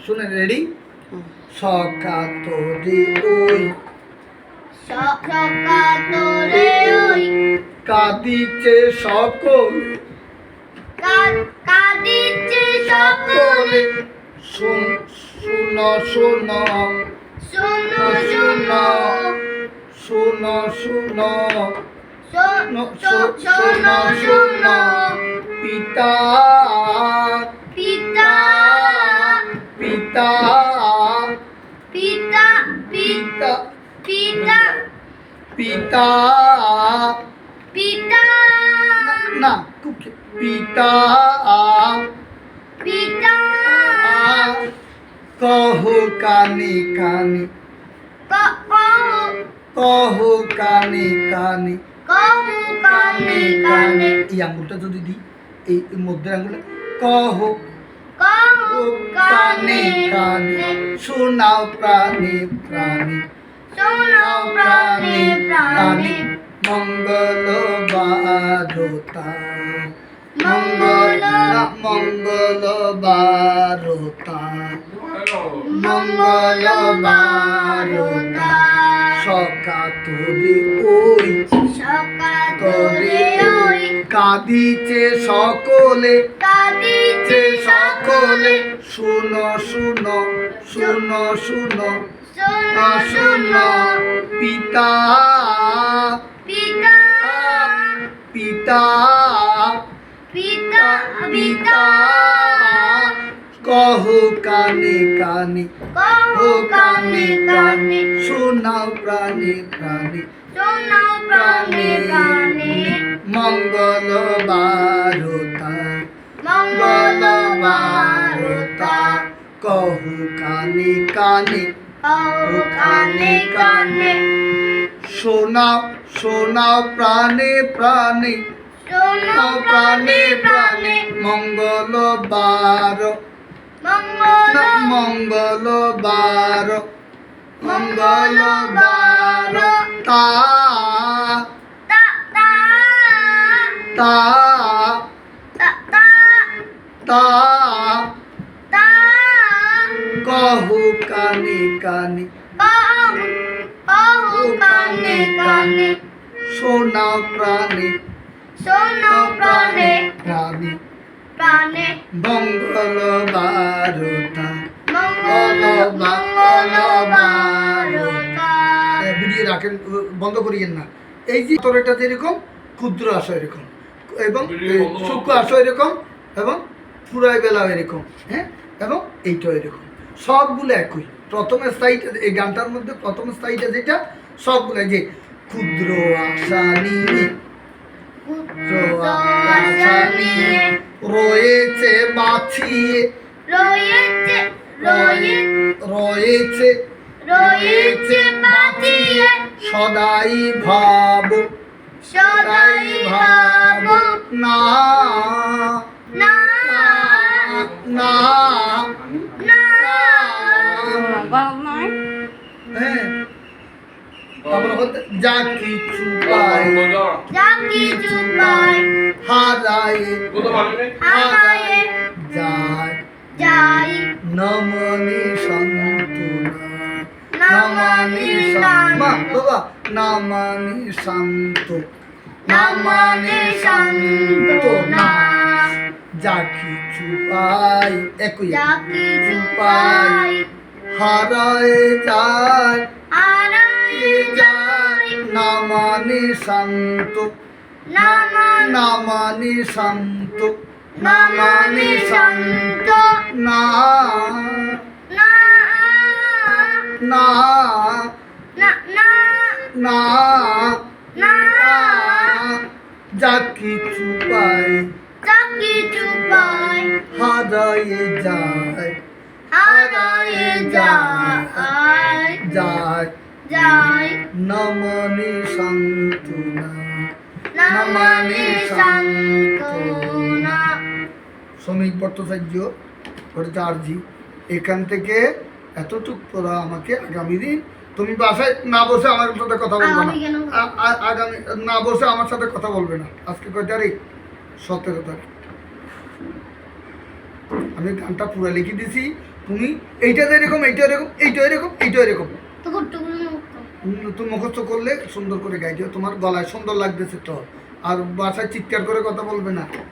শুনে রেডি সকা তোরে ওই কাঁদিছে সকলে শুনো শুনো শুনো শুনো শুনো শুনো শুনো পিতা পিতা পিতা পিতা পিতা পিতা পিতা পিতা না পিতা পিতা কহু কানি কানি কহু কানি কানি কহু কানে কানে এই আঙ্গুলটা যদি দিই এই মধ্যে আঙ্গুলটা কহু কহু কানে কানে শোনাও প্রাণে প্রাণে শোনাও প্রাণে প্রাণে মঙ্গল বারতা মঙ্গল বারতা মঙ্গল বারতা সকা তোরে ওই তোরে ওই কাঁদিছে সকলে কাঁদিছে সকলে শুনো শুনো শুনো শুনো শোনো শোনো পিতা পিতা পিতা পিতা পিতা কহু কানে কানে কহু কানে কানে শোনাও প্রাণে প্রাণে শোনাও প্রাণে প্রাণে মঙ্গল বারতা মঙ্গল বারতা কহু কানে কানে কহু কানে কানে শোনাও শোনাও প্রাণে প্রাণে শোনাও প্রাণে প্রাণে মঙ্গল বার মঙ্গল মঙ্গল বার মঙ্গল বার তা তা তা তা তা তা তা তা কহু কানে কানে কহু কানে কানে শোনাও প্রাণে শোনাও প্রাণে প্রাণে প্রাণে মঙ্গল বারতা মঙ্গল মঙ্গল বারতা ভিডিও রাখেন বন্ধ করিয়েন না এই যে তোরটা যেরকম ক্ষুদ্র আসো এরকম এবং সূক্ষ্ম আসো এরকম এবং পুরাই বেলাও এরকম হ্যাঁ এবং এইটাও এরকম সবগুলো একই প্রথমে স্থায়ীটা এই গানটার মধ্যে প্রথম স্থায়ীটা যেটা সবগুলো যে ক্ষুদ্র আশা নিয়ে রয়েছে বাছিয়ে রয়েছে রয়েছে রয়েছে বাজিয়ে সদাই ভাব সদাই ভাব না না না না হ্যাঁ তারপরে বলতে যা কিছু পাই যা কিছু পাই হারায় হারায়ে যায় যাই নমনি সন্তনা নামানি বাবা নামানি শান্ত নামানি সান্তনা যা কিছু পাই একই যা কিছু পাই হারায় যায় হারায়ে যাই নামানি শান্ত নামানি শান্ত নামানি শান্ত না না না না না না না যা কিছু পাই যা কিছু পাই হারায়ে যায় হারায়ে যায় যায় যাই নমনি শান্তনা নামানি সান্তনা শ্রমিক ভট্টাচার্য ভট্টাচার্য এখান থেকে এতটুক তোরা আমাকে আগামী দিন তুমি বাসায় না বসে আমার সাথে কথা বলবে না আগামী না বসে আমার সাথে কথা বলবে না আজকে কয় তারিখ 17 তারিখ আমি গানটা পুরো লিখে দিছি, তুমি এইটাতে এরকম, এইটা এরকম, এইটা এরকম, এইটা এরকম তুমি মুখস্থ করলে সুন্দর করে গাইতে, তোমার গলায় সুন্দর লাগতেছে তো। আর বাসায় চিৎকার করে কথা বলবে না।